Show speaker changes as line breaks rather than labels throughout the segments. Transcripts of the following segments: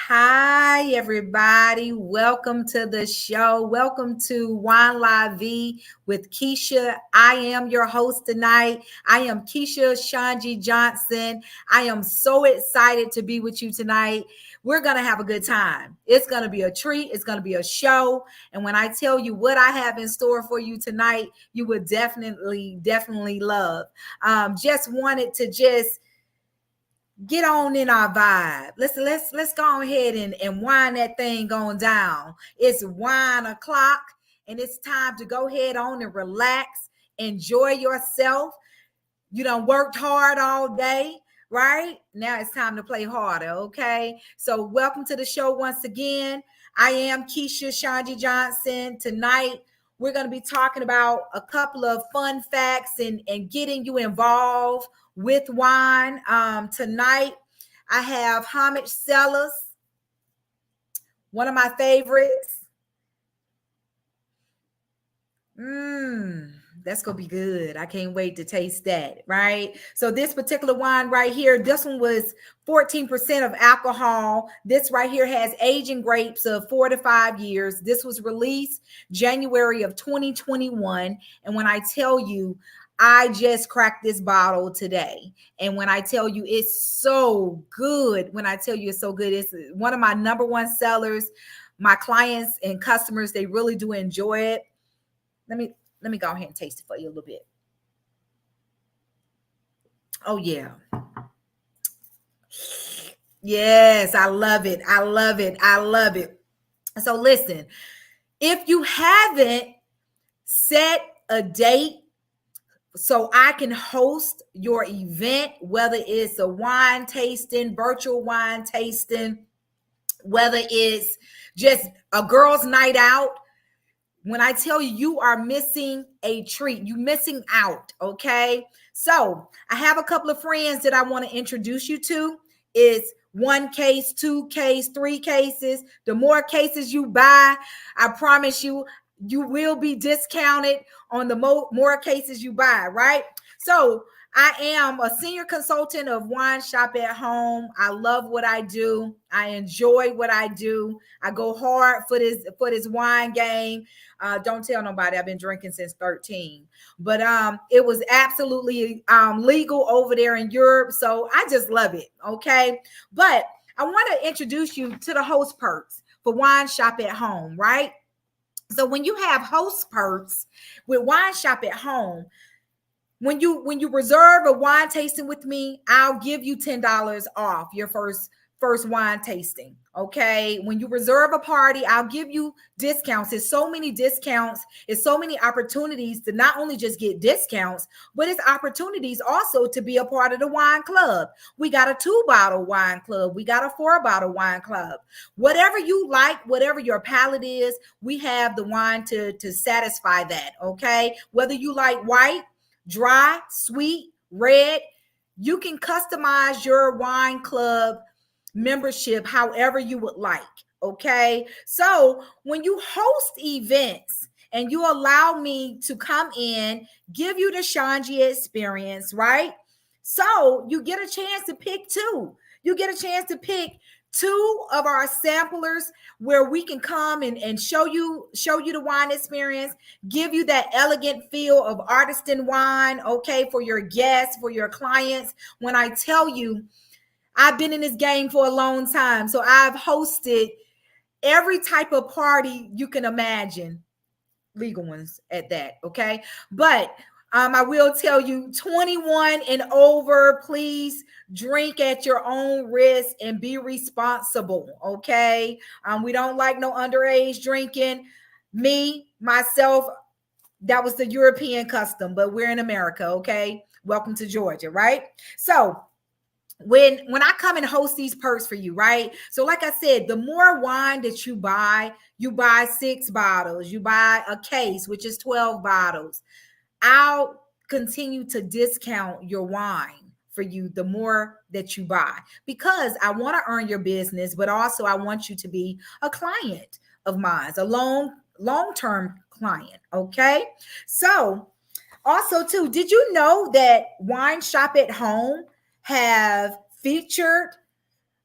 Hi, everybody. Welcome to the show. Welcome to Wine La Vie with Keisha. I am your host tonight. I am Keisha ShonGee Johnson. I am so excited to be with you tonight. We're going to have a good time. It's going to be a treat. It's going to be a show. And when I tell you what I have in store for you tonight, you would definitely love. Just wanted to get on in our vibe. Let's go ahead and wind that thing going down. It's wine o'clock, and it's time to go ahead on and relax, enjoy yourself. You done worked hard all day, right? Now it's time to play harder, okay? So welcome to the show once again. I am Keisha ShonGee Johnson. Tonight, we're going to be talking about a couple of fun facts and getting you involved with wine. Tonight, I have Homage Cellars, one of my favorites. That's gonna be good. I can't wait to taste that, right? So this particular wine right here, this one was 14% of alcohol. This right here has aging grapes of 4 to 5 years. This was released January of 2021. And when I tell you, I just cracked this bottle today. And when I tell you it's so good, it's one of my number one sellers. My clients and customers, they really do enjoy it. Let me go ahead and taste it for you a little bit. Oh, yeah. Yes, I love it. I love it. I love it. So listen, if you haven't set a date so I can host your event, whether it's a wine tasting, virtual wine tasting, whether it's just a girls' night out, when I tell you, you are missing a treat, you missing out, okay? So I have a couple of friends that I want to introduce you to. It's 1 case, 2 case, 3 cases. The more cases you buy, I promise you, you will be discounted on the more cases you buy, right? So I am a senior consultant of Wine Shop at Home. I love what I do. I enjoy what I do. I go hard for this wine game. Don't tell nobody. I've been drinking since 13. But it was absolutely legal over there in Europe. So I just love it. Okay. But I want to introduce you to the host perks for Wine Shop at Home, right? So when you have host perks with Wine Shop at Home, when you reserve a wine tasting with me, I'll give you $10 off your first wine tasting. Okay. When you reserve a party, I'll give you discounts. There's so many discounts. It's so many opportunities to not only just get discounts, but it's opportunities also to be a part of the wine club. We got a 2-bottle wine club. We got a 4-bottle wine club. Whatever you like, whatever your palate is, we have the wine to satisfy that. Okay. Whether you like white, dry, sweet, red, you can customize your wine club membership however you would like. Okay. So when you host events and you allow me to come in, give you the ShonGee experience, right? So you get a chance to pick two. You get a chance to pick 2 of our samplers where we can come and show you the wine experience, give you that elegant feel of artisan wine, okay, for your guests, for your clients. When I tell you, I've been in this game for a long time, so I've hosted every type of party you can imagine, legal ones at that, okay? But I will tell you, 21 and over, please drink at your own risk and be responsible, okay? We don't like no underage drinking. Myself, that was the European custom, but we're in America, okay? Welcome to Georgia, right? So when I come and host these perks for you, right? So like I said, the more wine that you buy 6 bottles, you buy a case, which is 12 bottles. I'll continue to discount your wine for you the more that you buy, because I want to earn your business, but also I want you to be a client of mine, a long-term client, okay? So also too, did you know that Wine Shop at Home have featured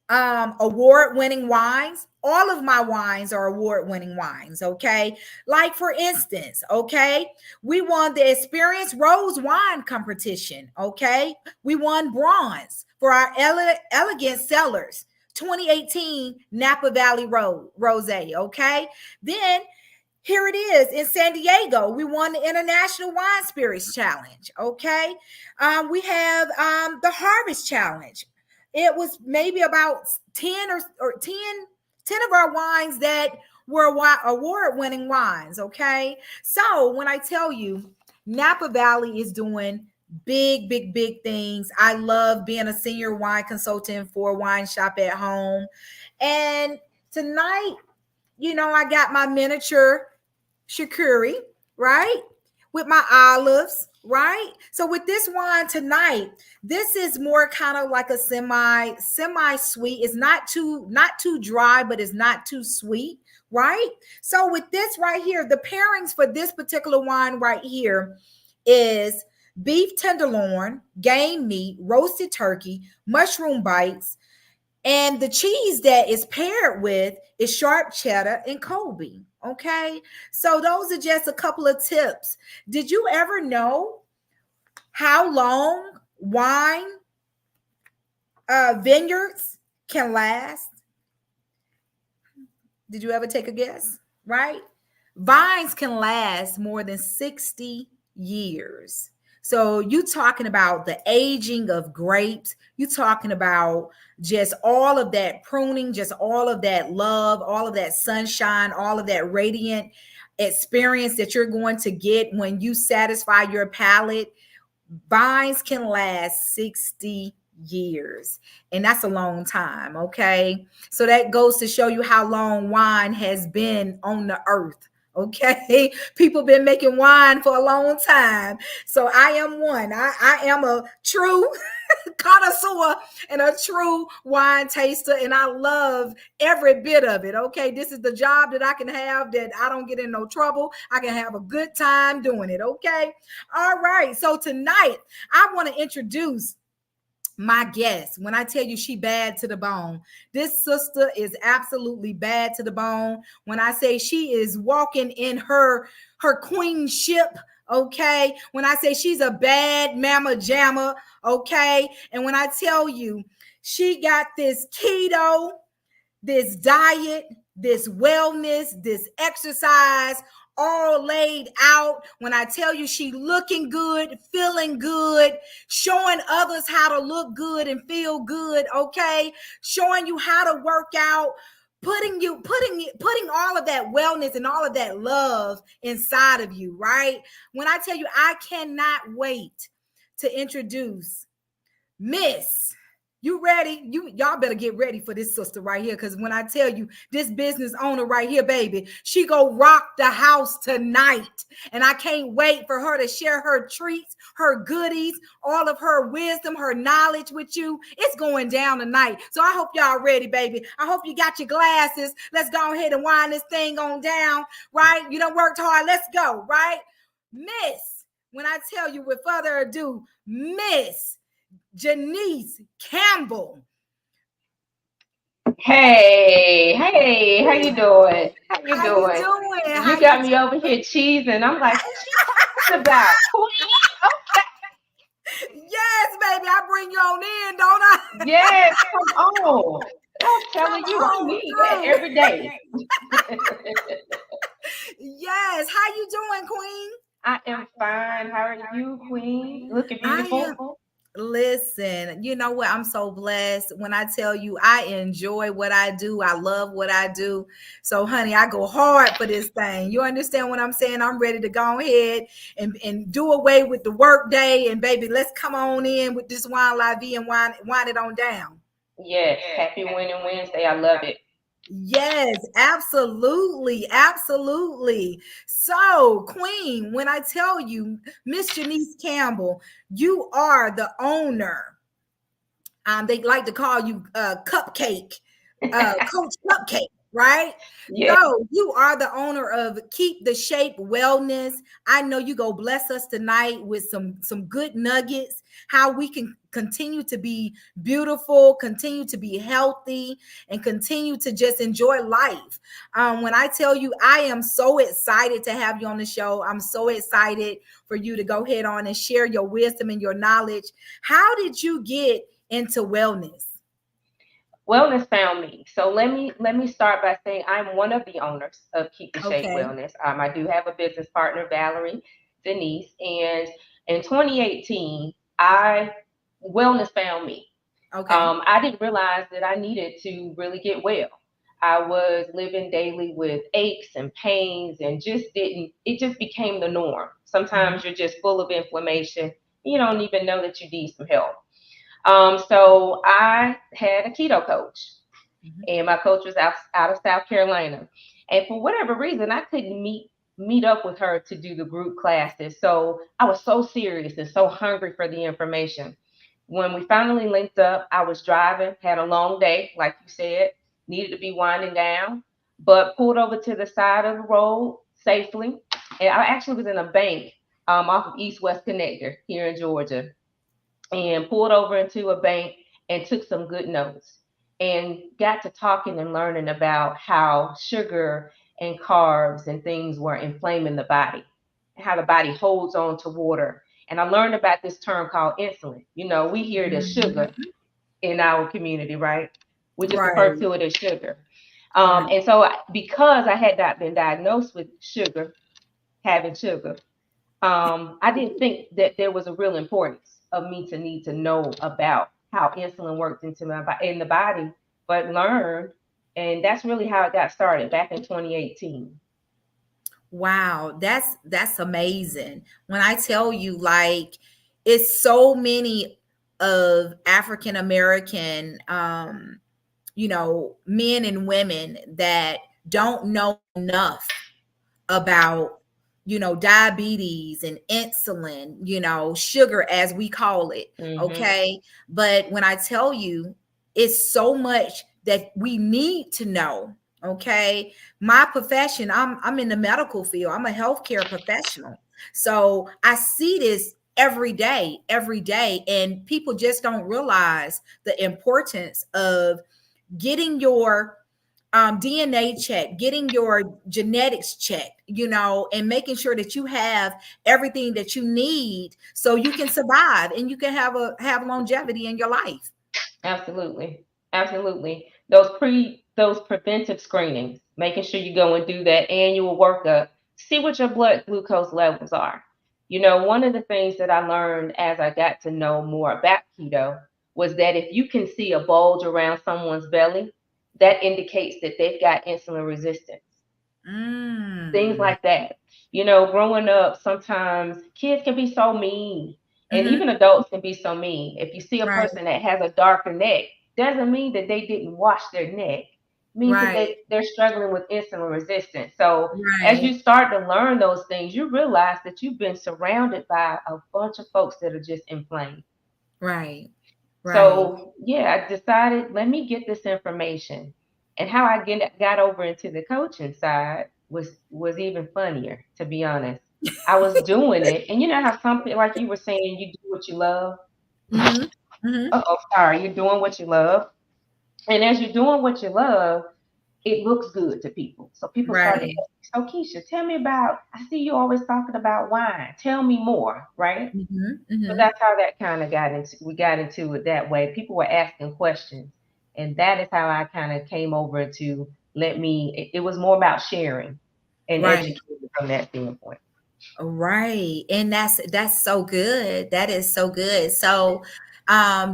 award-winning wines. All of my wines are award-winning wines, okay? Like for instance, okay, we won the Experience Rose Wine Competition, okay? We won bronze for our Elegant Cellars 2018 Napa Valley Rosé, okay? Then here it is in San Diego. We won the International Wine Spirits Challenge. Okay. We have the Harvest Challenge. It was maybe about 10 or 10 of our wines that were award-winning wines. Okay. So when I tell you Napa Valley is doing big, big, big things. I love being a senior wine consultant for Wine Shop at Home. And tonight, I got my miniature charcuterie, right? With my olives, right? So with this wine tonight, this is more kind of like a semi sweet. It's not too dry, but it's not too sweet, right? So with this right here, the pairings for this particular wine right here is beef tenderloin, game meat, roasted turkey, mushroom bites, and the cheese that is paired with is sharp cheddar and Colby. Okay. So those are just a couple of tips. Did you ever know how long wine vineyards can last? Did you ever take a guess? Right? Vines can last more than 60 years. So you talking about the aging of grapes, you talking about just all of that pruning, just all of that love, all of that sunshine, all of that radiant experience that you're going to get when you satisfy your palate. Vines can last 60 years, and that's a long time. Okay. So that goes to show you how long wine has been on the earth. Okay. People been making wine for a long time. So I am one. I am a true connoisseur and a true wine taster, and I love every bit of it. Okay. This is the job that I can have, that I don't get in no trouble. I can have a good time doing it. Okay. All right. So tonight I want to introduce my guest. When I tell you she bad to the bone, this sister is absolutely bad to the bone. When I say she is walking in her queenship, okay? When I say she's a bad mama jamma, okay? And when I tell you she got this keto, this diet, this wellness, this exercise all laid out. When I tell you she looking good, feeling good, showing others how to look good and feel good, okay? Showing you how to work out, putting all of that wellness and all of that love inside of you, right? When I tell you, I cannot wait to introduce Miss. You ready? Y'all better get ready for this sister right here, because when I tell you, this business owner right here, baby, she go rock the house tonight, and I can't wait for her to share her treats, her goodies, all of her wisdom, her knowledge with you. It's going down tonight, so I hope y'all ready, baby. I hope you got your glasses. Let's go ahead and wind this thing on down, right? You done worked hard. Let's go, right? Miss, when I tell you, with further ado, Miss Janice Campbell.
Hey, how you doing? How you
How you
doing?
doing?
You got me over here cheesing. I'm like, what's she talking about? Queen?
Yes, baby, I bring you on in, don't I?
Yes, come on. I'm
Come
telling you, I
on
need that
through.
every day.
Yes, how you doing, Queen?
I am fine. How are you, Queen? Looking
I
beautiful.
am. Listen, you know what? I'm so blessed. When I tell you I enjoy what I do, I love what I do. So, honey, I go hard for this thing. You understand what I'm saying? I'm ready to go ahead and do away with the work day. And, baby, let's come on in with this Wine La Vie and wine it on down.
Yes, happy Winning Wednesday. I love it.
Yes, absolutely. Absolutely. So, Queen, when I tell you, Miss Janice Campbell, you are the owner. They like to call you Cupcake, Coach Cupcake, right?
Yes,
So you are the owner of Keep the Shape Wellness. I know you go bless us tonight with some good nuggets. how we can continue to be beautiful, continue to be healthy, and continue to just enjoy life. When I tell you, I am so excited to have you on the show. I'm so excited for you to go ahead on and share your wisdom and your knowledge. How did you get into wellness?
Wellness found me. So let me start by saying I'm one of the owners of Keep the Shape
Okay.
Wellness. I do have a business partner, Valerie Denise, and in 2018, I wellness found me.
Okay.
I didn't realize that I needed to really get well. I was living daily with aches and pains and just didn't, it just became the norm.
Mhm.
Sometimes you're just full of inflammation. You don't even know that you need some help. So I had a keto coach,
Mhm.
and my coach was out of South Carolina. And for whatever reason, I couldn't meet up with her to do the group classes. So I was so serious and so hungry for the information. When we finally linked up, I was driving, had a long day, like you said, needed to be winding down, but pulled over to the side of the road safely. And I actually was in a bank off of East West Connector here in Georgia, and pulled over into a bank and took some good notes and got to talking and learning about how sugar and carbs and things were inflaming the body, how the body holds on to water. And I learned about this term called insulin. We hear it as sugar
Mhm.
in our community, right? We just refer
Right.
to it as sugar.
Right.
And so, because I had not been diagnosed with having sugar, I didn't think that there was a real importance of me to need to know about how insulin works in the body, but learned, and that's really how it got started back in 2018.
Wow, that's amazing. When I tell you, like, it's so many of African American men and women that don't know enough about diabetes and insulin, sugar as we call it.
Hmm.
Okay, but when I tell you, it's so much that we need to know. Okay, my profession, I'm in the medical field. I'm a healthcare professional, so I see this every day, and people just don't realize the importance of getting your DNA check, getting your genetics checked, and making sure that you have everything that you need so you can survive and you can have longevity in your life.
Absolutely. Absolutely. Those preventive screenings, making sure you go and do that annual workup, see what your blood glucose levels are. One of the things that I learned as I got to know more about keto was that if you can see a bulge around someone's belly, that indicates that they've got insulin resistance, things
Mm.
like that. Growing up, sometimes kids can be so mean, and
Hmm.
even adults can be so mean. If you see a
Right,
person that has a darker neck, doesn't mean that they didn't wash their neck. It means that
right,
they're struggling with insulin resistance. So as
right,
you start to learn those things, you realize that you've been surrounded by a bunch of folks that are just inflamed.
right, right,
So yeah, I decided, let me get this information. And how I got over into the coaching side was even funnier, to be honest. I was doing it, and you know how something like you were saying, you do what you love.
hmm, hmm,
Oh, sorry, you're doing what you love, and as you're doing what you love, it looks good to people. So people started
right,
asking, so Keisha, tell me about. I see you always talking about wine. Tell me more, right?
hmm,
So
hmm,
that's how that kind of got into it that way. People were asking questions. And that is how I kind of came over to it was more about sharing and
right.
educating from that standpoint.
Right. And that's so good. That is so good. So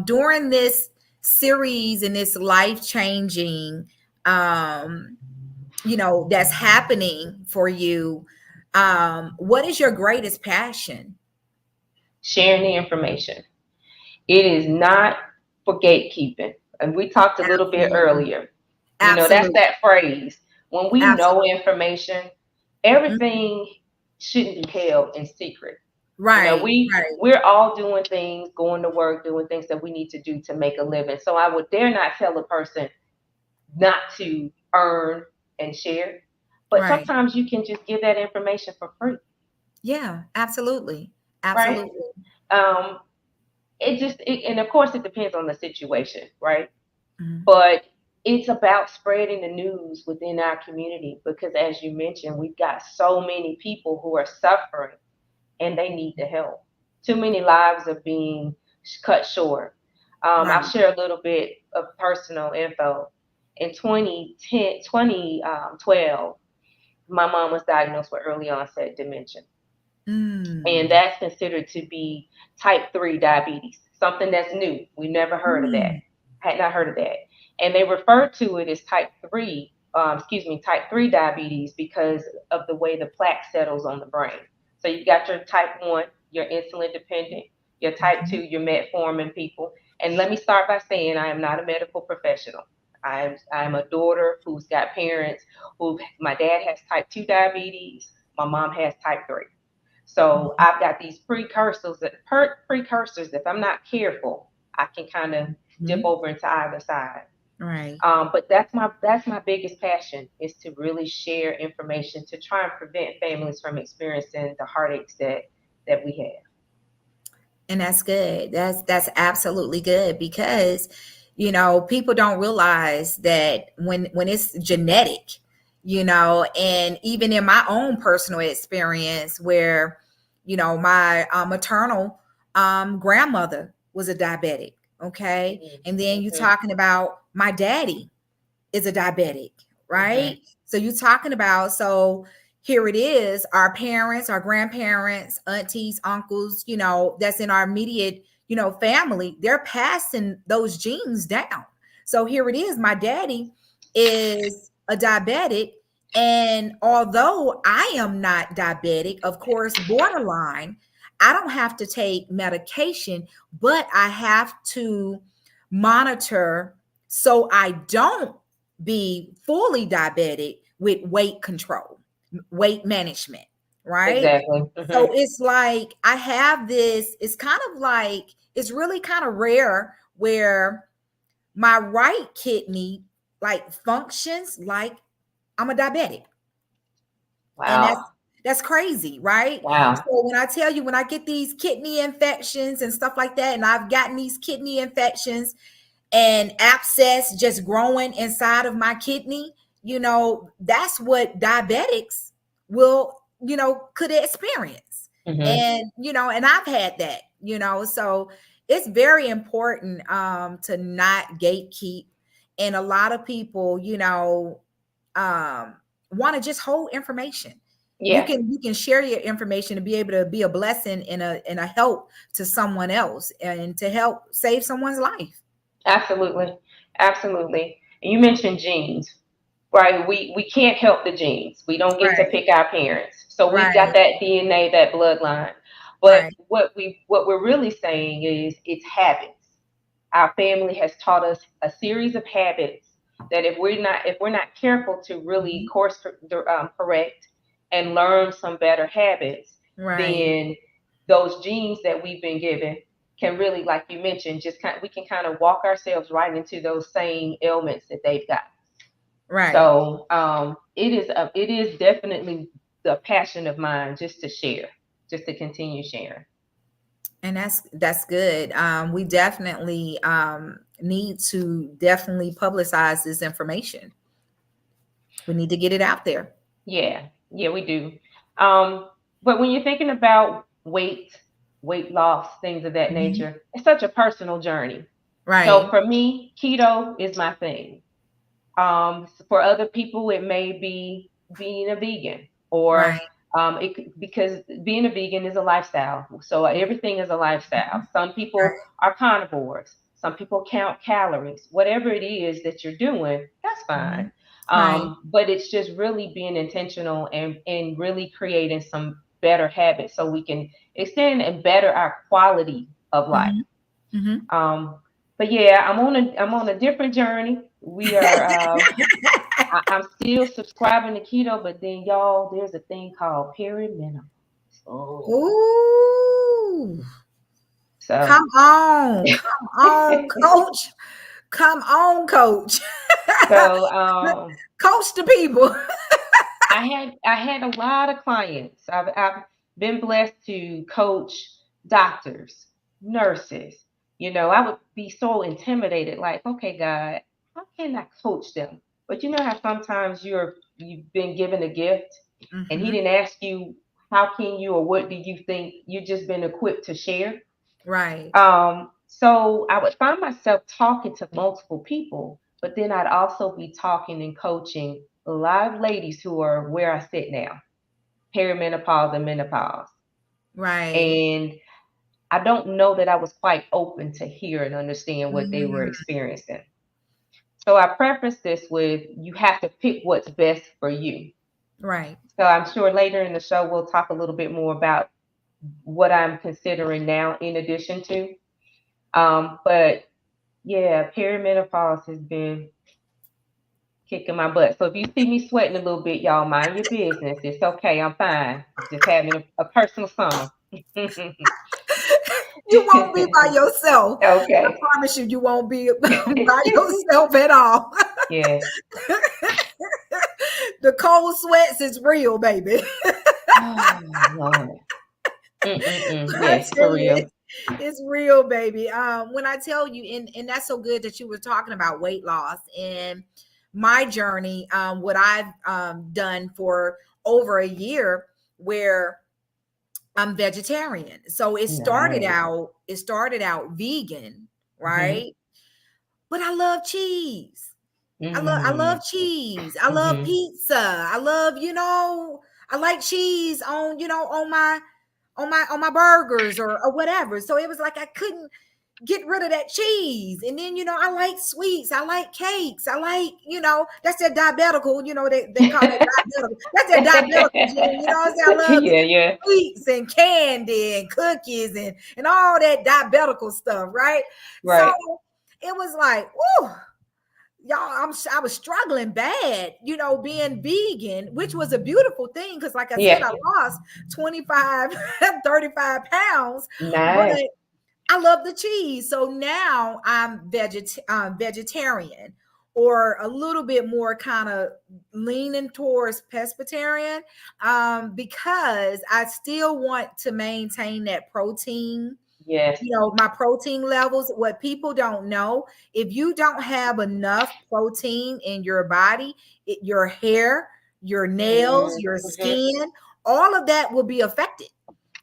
during this series and this life-changing that's happening for you, what is your greatest passion?
Sharing the information. It is not for gatekeeping. And we talked a little bit
Absolutely.
earlier. That's
Absolutely.
that phrase. When we know
Absolutely.
information,
Mhm.
everything shouldn't be held in secret.
Right. Right.
We're all doing things, going to work, doing things that we need to do to make a living. So I would dare not tell a person not to earn and share. But
Right.
sometimes you can just give that information for free,
Yeah, absolutely.
right?
Absolutely.
Um, and of course it depends on the situation, right?
Mhm.
But it's about spreading the news within our community because, as you mentioned, we've got so many people who are suffering and they need the help. Too many lives are being cut short. I'll
Right.
share a little bit of personal info. In 2010, 2012, my mom was diagnosed with early onset dementia. And
Mm.
that's considered to be type 3 diabetes, something that's new. We never heard of that.
Mm.
Had not heard of that. And they refer to it as type 3 diabetes because of the way the plaque settles on the brain. So you've got your type 1, your insulin dependent, your type 2,
Mhm.
your metformin people. And let me start by saying I am not a medical professional. I'm a daughter who's got parents who, my dad has type 2 diabetes, my mom has type 3. So
Mhm.
I've got these precursors. If I'm not careful, I can kind of dip
Mhm.
over into either side.
Right.
But that's my biggest passion is to really share information to try and prevent families from experiencing the heartaches that we have.
And that's good. That's absolutely good because people don't realize that when it's genetic, and even in my own personal experience where my maternal grandmother was a diabetic, okay? And then you
Mm-hmm,
talking about my daddy is a diabetic,
mm-hmm.
right? So you're talking about, so here it is, our parents, our grandparents, aunties, uncles, that's in our immediate, family, they're passing those genes down. So here it is, my daddy is a diabetic. And although I am not diabetic, of course, borderline, I don't have to take medication, but I have to monitor so I don't be fully diabetic with weight control, weight management, right?
Exactly.
So
Mm-hmm.
it's like I have this, it's kind of like, it's really kind of rare where my right kidney like functions like I'm a diabetic. And
Wow.
that's crazy, right?
Wow.
So when I tell you, when I get these kidney infections and stuff like that, and I've gotten these kidney infections and abscess just growing inside of my kidney, that's what diabetics will, could experience.
Mm-hmm.
And I've had that, so it's very important to not gatekeep. And a lot of people, um want to just hold information. You
Yeah.
can share your information to be able to be a blessing and a help to someone else and to help save someone's life.
Absolutely. Absolutely. And you mentioned genes. Right, we can't help the genes. We don't get to
Right,
pick our parents. So we've got
right,
that DNA, that bloodline. But
right.
what we're really saying is it's habits. Our family has taught us a series of habits that if we're not careful to really
Mhm.
correct and learn some better habits,
Right,
then those genes that we've been given can really, like you mentioned, we can kind of walk ourselves right into those same ailments that they've got.
right.
So it is definitely the passion of mine just to share, just to continue sharing.
And that's good. We definitely need to definitely publicize this information. We need to get it out there.
Yeah, yeah, we do. Um, but when you're thinking about weight loss, things of that
Mhm.
nature, it's such a personal journey. So
Right,
for me, keto is my thing. For other people, it may be being a vegan, or
right.
because being a vegan is a lifestyle. So everything is a lifestyle.
Mhm.
Some people
Right.
are carnivores. Some people count calories. Whatever it is that you're doing, that's fine.
Mhm. Right.
But it's just really being intentional and really creating some better habits so we can extend and better our quality of life.
Mhm. Mhm.
But yeah, I'm on a different journey. We are. I'm still subscribing to keto, but then y'all, there's a thing called perimenopause. Oh,
Ooh.
so
Come on. Come on, coach. Come on, coach.
so
Coach the people.
I had a lot of clients. I've been blessed to coach doctors, nurses, I would be so intimidated, like, okay, God, how can I coach them? But you know how sometimes you've been given a gift and he
Mm-hmm.
didn't ask you how can you or what do you think, you've just been equipped to share.
Right.
So I would find myself talking to multiple people, but then I'd also be talking and coaching live ladies who are where I sit now, perimenopause and menopause.
Right.
And I don't know that I was quite open to hear and understand what they were
Mm,
experiencing. So I preface this with you have to pick what's best for you.
right.
So I'm sure later in the show we'll talk a little bit more about what I'm considering now in addition to. But yeah, perimenopause has been kicking my butt. So if you see me sweating a little bit, y'all mind your business. It's okay. I'm fine. Just having a personal summer.
You won't be by yourself. I
Okay.
promise you, you won't be by yourself at all.
Yes.
The cold sweats is real, baby.
Oh Lord. Mm-mm-mm.
I
Yes,
tell
for
you,
real.
it's real, baby. When I tell you, and that's so good that you were talking about weight loss and my journey, what I've done for over a year, where I'm vegetarian. So
Nice.
it started out vegan,
Mm-hmm.
right? But I love cheese. I
Mm-hmm.
love cheese. I love
Mm-hmm.
pizza. I love, I like cheese on, on my burgers or whatever. So it was like I couldn't get rid of that cheese. And then, I like sweets. I like cakes. I like, that's that diabetical, they call that diabetical. That's that diabetical gene. You know what I'm saying? I love
Yeah, yeah.
sweets and candy and cookies and all that diabetical stuff, right? So
Right.
it was like, whoo, y'all, I was struggling bad, being vegan, which was a beautiful thing because, like I said,
Yeah.
I lost 25, 35 pounds, but
Nice.
I love the cheese. So now I'm vegetarian, or a little bit more kind of leaning towards pescatarian, because I still want to maintain that protein,
Yes.
my protein levels. What people don't know, if you don't have enough protein in your body, your hair, your nails, your
Mm-hmm.
skin, all of that will be affected.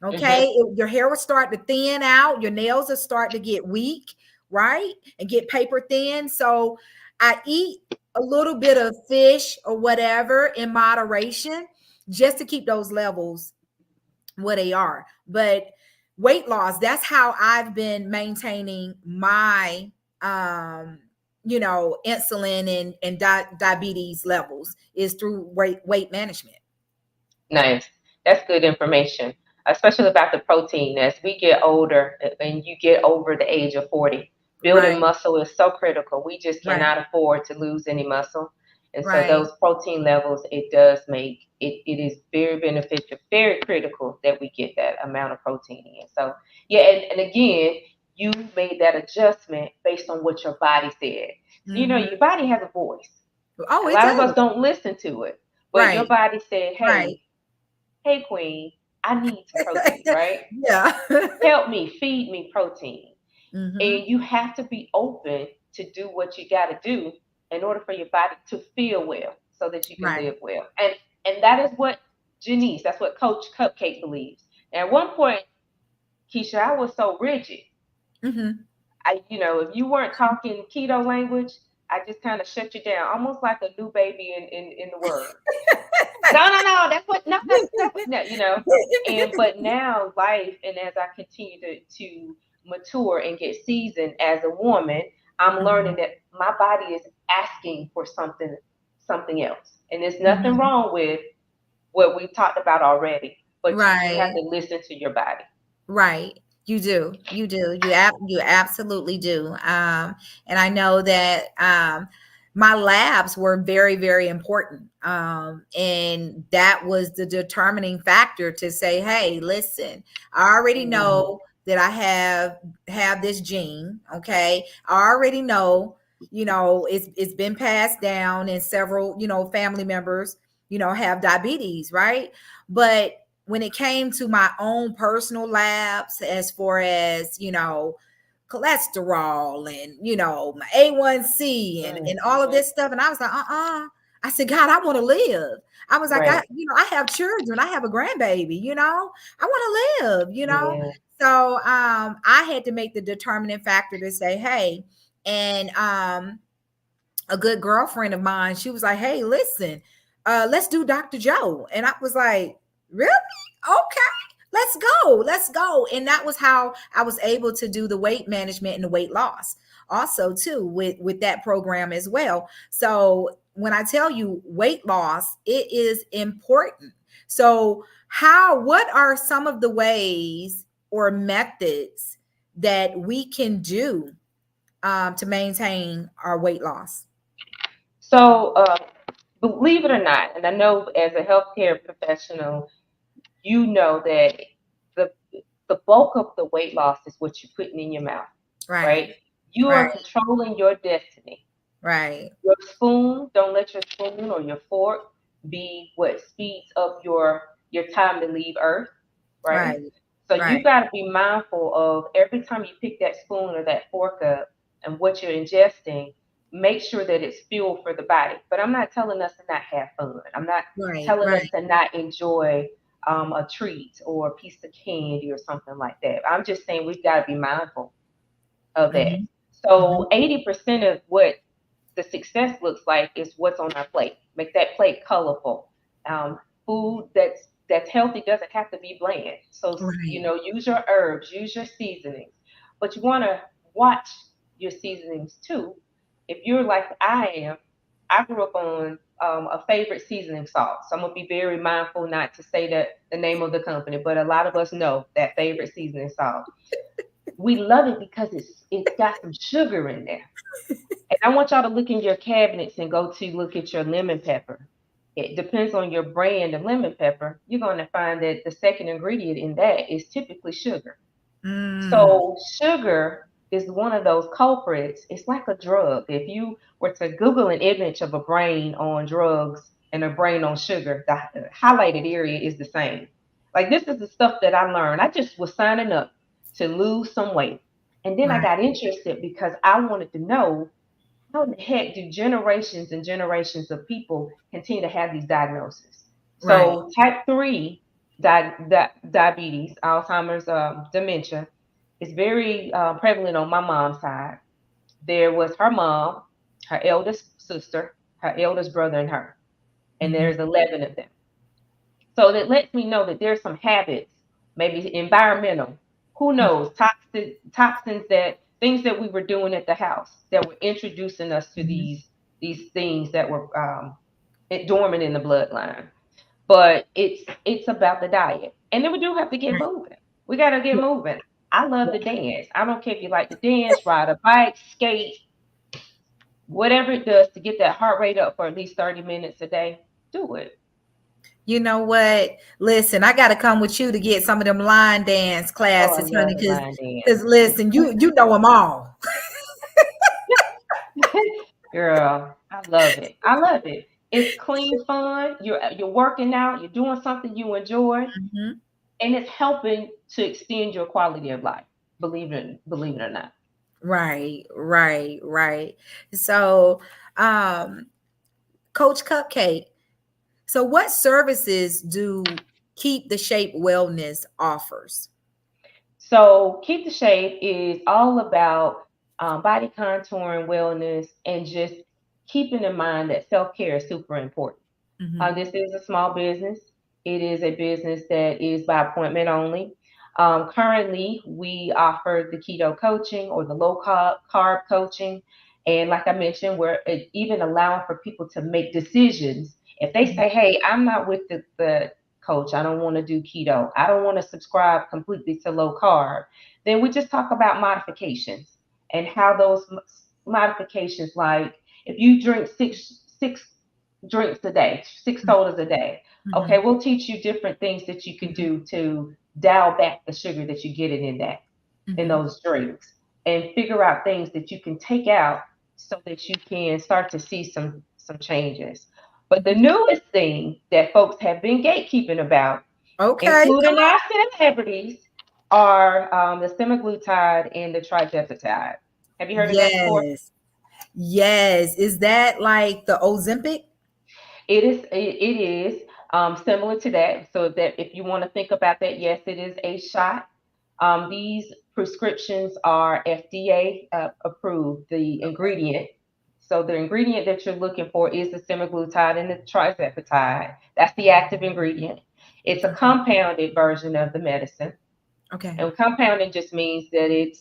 Okay,
Mm-hmm.
your hair will start to thin out, your nails will start to get weak, right, and get paper thin. So I eat a little bit of fish or whatever in moderation, just to keep those levels what they are. But weight loss, that's how I've been maintaining my insulin and diabetes levels, is through weight management.
Nice. That's good information, especially about the protein. As we get older and you get over the age of 40, building
Right,
muscle is so critical. We just
right,
cannot afford to lose any muscle. And so
right.
those protein levels, it does make it is very beneficial, very critical that we get that amount of protein in. So yeah, and again, you made that adjustment based on what your body said. So
Hmm.
your body has a voice.
Oh,
A
it
lot of us
does.
don't listen to it, but your
Right,
body said,
right.
hey, Queen, I need some protein, right?
Yeah.
Help me, feed me protein.
Hmm.
And you have to be open to do what you got to do in order for your body to feel well so that you can
Right.
live well. And that is what Janice, that's what Coach Cupcake believes. And at one point, Keisha, I was so rigid.
Hmm.
If you weren't talking keto language, I just kind of shut you down, almost like a new baby in the word. No, no, no. That's what. No, that's what. No, And but now life, and as I continue to mature and get seasoned as a woman, I'm learning
Hmm.
that my body is asking for something else, and there's nothing
Hmm.
wrong with what we've talked about already. But you do have
Right.
to listen to your body.
Right. You do. You do. You absolutely do. And I know that my labs were very, very important. And that was the determining factor to say, hey, listen, I already
Mhm.
know that I have this gene. Okay. I already know, it's been passed down, and several, family members, have diabetes, right? But when it came to my own personal labs, as far as, cholesterol and, my A1C and all of
Mhm.
this stuff. And I was like, I said, God, I want to live. I was like,
Right.
I have children. I have a grandbaby, I want to live.
Yeah.
So I had to make the determining factor to say, hey, and a good girlfriend of mine, she was like, hey, listen, let's do Dr. Joe. And I was like, really? Okay, let's go. And that was how I was able to do the weight management and the weight loss also too with that program as well. So when I tell you weight loss, it is important. So what are some of the ways or methods that we can do to maintain our weight loss?
So, believe it or not, and I know as a healthcare professional, you know that the the bulk of the weight loss is what you're putting in your mouth,
Right,
right? You
right,
are controlling your destiny.
right,
Your spoon, don't let your spoon or your fork be what speeds up your time to leave Earth, right?
right,
So you
right,
got to be mindful of every time you pick that spoon or that fork up and what you're ingesting, make sure that it's fuel for the body. But I'm not telling us to not have fun. I'm not
right,
telling us
right.
to not enjoy a treat or a piece of candy or something like that. I'm just saying we've got to be mindful of that.
Mhm,
So
mhm.
80% of what the success looks like is what's on our plate. Make that plate colorful. Food that's healthy doesn't have to be bland. So
Right,
use your herbs, use your seasonings, but you want to watch your seasonings too. If you're like I am, I grew up on a favorite seasoning salt, so I'm gonna be very mindful not to say that the name of the company, but a lot of us know that favorite seasoning salt. We love it because it's got some sugar in there. And I want y'all to look in your cabinets and go to look at your lemon pepper. It depends on your brand of lemon pepper. You're going to find that the second ingredient in that is typically sugar.
mm,
So sugar is one of those culprits. It's like a drug. If you were to Google an image of a brain on drugs and a brain on sugar, the highlighted area is the same. Like this is the stuff that I learned. I just was signing up to lose some weight. And then I
right,
got interested because I wanted to know how the heck do generations and generations of people continue to have these diagnoses?
right.
So type 3 diabetes, Alzheimer's, dementia, is very prevalent on my mom's side. There was her mom, her eldest sister, her eldest brother, and her. And
Mhm,
there's 11 of them. So that lets me know that there's some habits, maybe environmental, who
mhm,
knows, toxins that things that we were doing at the house that were introducing us to
mhm.
these things that were dormant in the bloodline. But it's about the diet, and then we do have to get
Right.
moving. We got to get
Yeah,
moving. I love
yeah.
to dance. I don't care if you like to dance, ride a bike, skate, whatever it does to get that heart rate up for at least 30 minutes a day. Do it.
You know what? Listen, I got to come with you to get some of them line dance
Oh, I
classes, honey.
love the
Because,
line
because
dance.
listen, you know them all.
Girl, I love it. I love it. It's clean fun. You're working out. You're doing something you enjoy,
Mhm.
and it's helping to extend your quality of life. Believe it or not.
Right, right, right. So, um, Coach Cupcake. So, what services do Keep the Shape Wellness offers?
So, Keep the Shape is all about body contouring, wellness, and just keeping in mind that self care is super important.
Mhm.
This is a small business. It is a business that is by appointment only. Currently, we offer the keto coaching or the low carb coaching. And like I mentioned, we're even allowing for people to make decisions. If they
Mhm.
say, hey, I'm not with the coach, I don't want to do keto, I don't want to subscribe completely to low carb, then we just talk about modifications and how those modifications, like if you drink six drinks a day, six
Mhm.
sodas a day. Okay,
Mhm.
we'll teach you different things that you can
Mhm.
do to dial back the sugar that you're getting in
Mhm.
those drinks, and figure out things that you can take out so that you can start to see some changes. But the
Mhm.
newest thing that folks have been gatekeeping about,
Okay, come
including
on.
our celebrities, are the semaglutide and the trizepatide. Have you heard of that before?
Yes. Yes. Is that like the Ozempic?
It is similar to that. So that if you want to think about that, yes, it is a shot. These prescriptions are FDA approved. The ingredient, so the ingredient that you're looking for is the semaglutide and the trizepatide. That's the active ingredient. It's a
Okay.
compounded version of the medicine.
Okay.
And compounding just means that it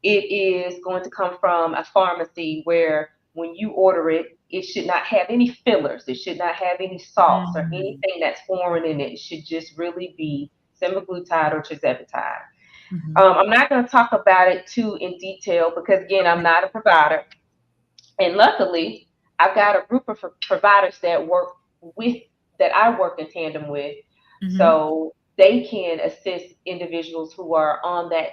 is going to come from a pharmacy where when you order it, it should not have any fillers. It should not have any salts or
Mm.
anything that's foreign in it. It should just really be semaglutide or tirzepatide.
Mhm.
I'm not going to talk about it too in detail because again, I'm
Okay.
not a provider. And luckily, I've got a group of providers that work with that I work in tandem with,
Mhm.
so they can assist individuals who are on that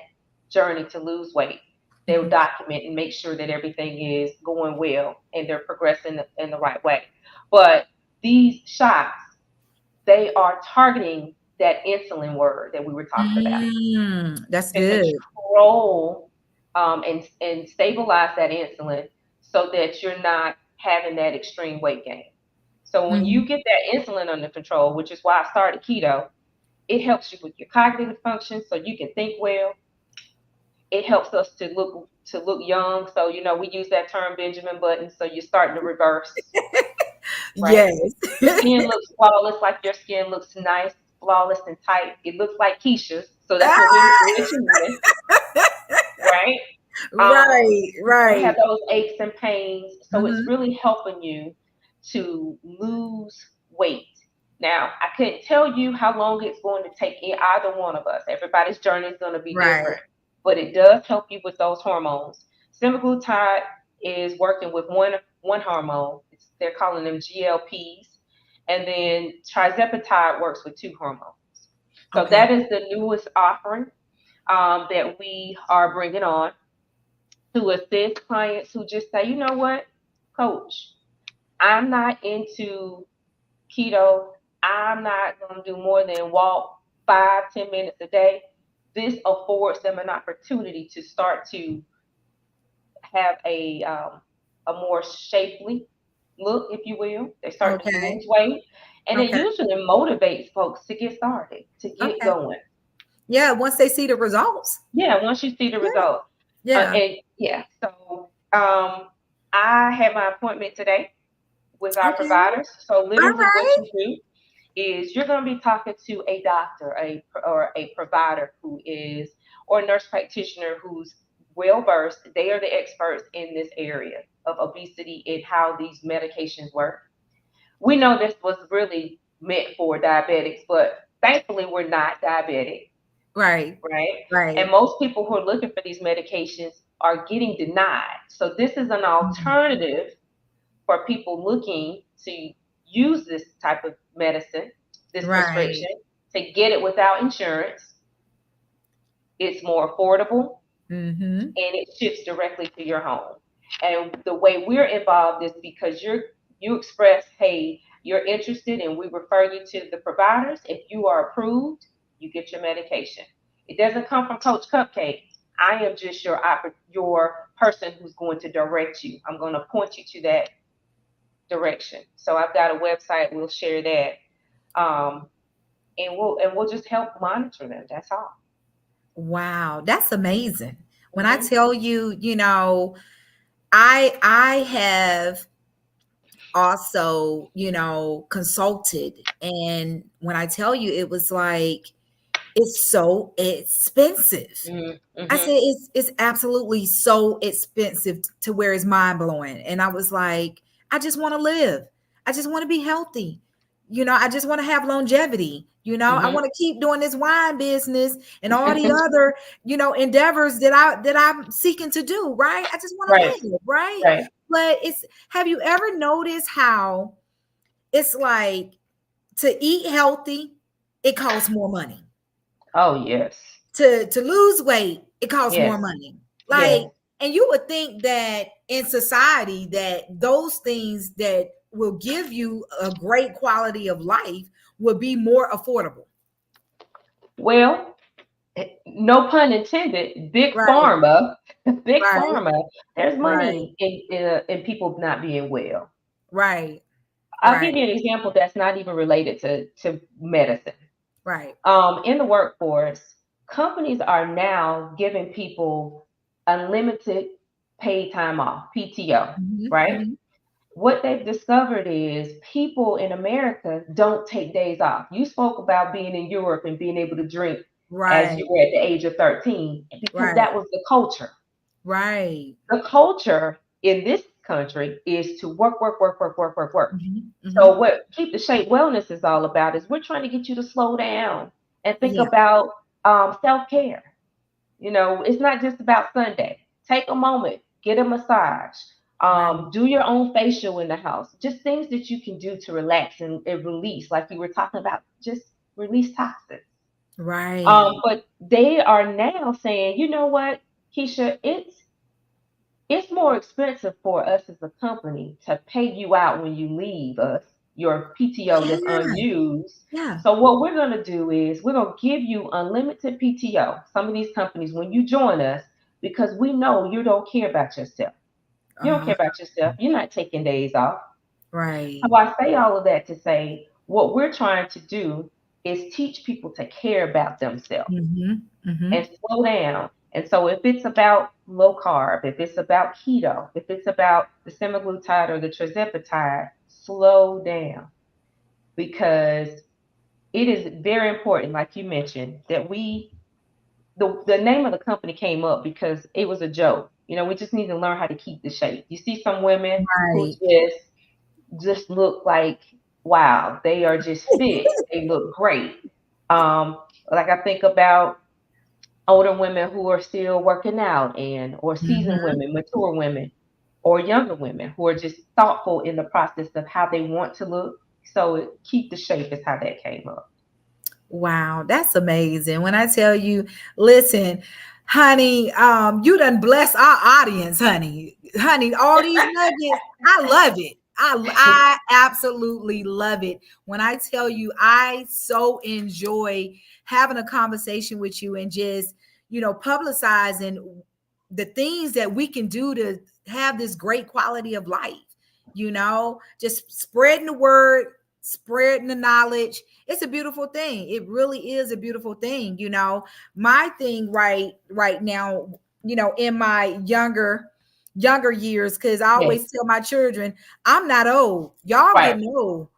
journey to lose weight. They'll
Mhm.
document and make sure that everything is going well and they're progressing in the right way. But these shots, they are targeting that insulin word that we were talking about
That's
to
good.
control and stabilize that insulin so that you're not having that extreme weight gain. So when you
Mhm.
get that insulin under control, which is why I started keto, it helps you with your cognitive function so you can think well. It helps us to look young. So we use that term Benjamin Button. So you're starting to reverse, right?
Yes.
Your skin looks flawless, like your skin looks nice, flawless, and tight. It looks like Keisha's. So that's what we're achieving, right? Um,
Right,
you don't have
right.
those aches and pains. So it's
Mhm.
really helping you to lose weight. Now, I couldn't tell you how long it's going to take in either one of us. Everybody's journey is going to be
Right.
different, but it does help you with those hormones. Semaglutide is working with one hormone. They're calling them GLPs, and then trizepatide works with two hormones. So
Okay.
that is the newest offering that we are bringing on to assist clients who just say, you know what, coach, I'm not into keto. I'm not going to do more than walk 5, 10 minutes a day. This affords them an opportunity to start to have a more shapely look, if you will. They start to
Okay.
lose weight, and it
Okay.
usually motivates folks to get started, to get
Okay.
going.
Yeah, once they see the results.
Yeah, once you see the
Yeah.
result.
Yeah.
And yeah, so I had my appointment today with our
Okay.
providers. So
All
literally, what
right.
you do is you're going to be talking to a doctor, or a provider who is, or a nurse practitioner who's well versed. They are the experts in this area of obesity and how these medications work. We know this was really meant for diabetics, but thankfully we're not diabetic,
Right.
right? And
Right.
most people who are looking for these medications are getting denied. So this is an
Mhm.
alternative for people looking to use this type of medicine, this
Right.
prescription, to get it without insurance. It's more affordable
Mhm.
and it ships directly to your home. And the way we're involved is because you express, hey, you're interested, and we refer you to the providers. If you are approved, you get your medication. It doesn't come from Coach Cupcake. I am just your person who's going to direct you. I'm going to point you to that direction. So I've got a website. We'll share that, and we'll just help monitor them. That's all.
Wow, that's amazing. When I
Hmm.
tell you, I have also, consulted, and when I tell you, it was like it's so expensive. I
Hmm.
said it's absolutely so expensive to where it's mind blowing. And I was like, I just want to live. I just want to be healthy. I just want to have longevity. I
Hmm.
want to keep doing this wine business and all the other, endeavors that I'm seeking to do, right? I just want
Right.
to live, right?
Right.
But have you ever noticed how it's like to eat healthy, it costs more money?
Oh yes.
To lose weight, it costs more
Yes.
money. Like,
Yes.
and you would think that in society that those things that will give you a great quality of life would be more affordable.
Well, no pun intended, big
Right.
pharma, big
Right.
pharma. There's
Right.
money in people not being well.
Right.
I'll give
Right.
you an example that's not even related to medicine.
Right.
In the workforce, companies are now giving people unlimited paid time off, PTO,
Mhm,
right?
mhm.
What they've discovered is people in America don't take days off. You spoke about being in Europe and being able to drink as
Right.
you were at the age of 13 because
Right.
that was the culture.
Right.
The culture in this country is to work, work, work, work, work, work, work.
Mhm, mhm.
So what Keep the Shape Wellness is all about is we're trying to get you to slow down and think
Yeah.
about self-care. It's not just about Sunday. Take a moment, get a massage,
Right.
do your own facial in the house. Just things that you can do to relax and release, like you were talking about, just release toxins.
Right.
But they are now saying, you know what, Keisha, it's more expensive for us as a company to pay you out when you leave us, your PTO that's
Yeah.
unused.
Yeah.
So what we're going to do is we're going to give you unlimited PTO. Some of these companies, when you join us, because we know you don't care about yourself. You don't
Uh-huh.
care about yourself. You're not taking days off.
Right.
So I say all of that to say what we're trying to do is teach people to care about themselves
Mhm,
and
mhm.
slow down. And so if it's about low carb, if it's about keto, if it's about the semaglutide or the tirzepatide, slow down because it is very important, like you mentioned, that the name of the company came up because it was a joke. We just need to learn how to keep the shape. You see some women who
Right.
just look like wow, they are just fit. They look great. Um, like I think about older women who are still working out or seasoned
Mhm.
women, mature women, or younger women who are just thoughtful in the process of how they want to look. So keep the shape is how that came up.
Wow, that's amazing. When I tell you, listen, honey, you done bless our audience, honey. Honey, all these nuggets, I love it. I absolutely love it. When I tell you, I so enjoy having a conversation with you and just, publicizing the things that we can do to have this great quality of life, just spreading the word, spreading the knowledge. It's a beautiful thing. It really is a beautiful thing. My thing right now, in my younger years, because I
Yes,
always tell my children, I'm not old. Y'all
right,
getting old.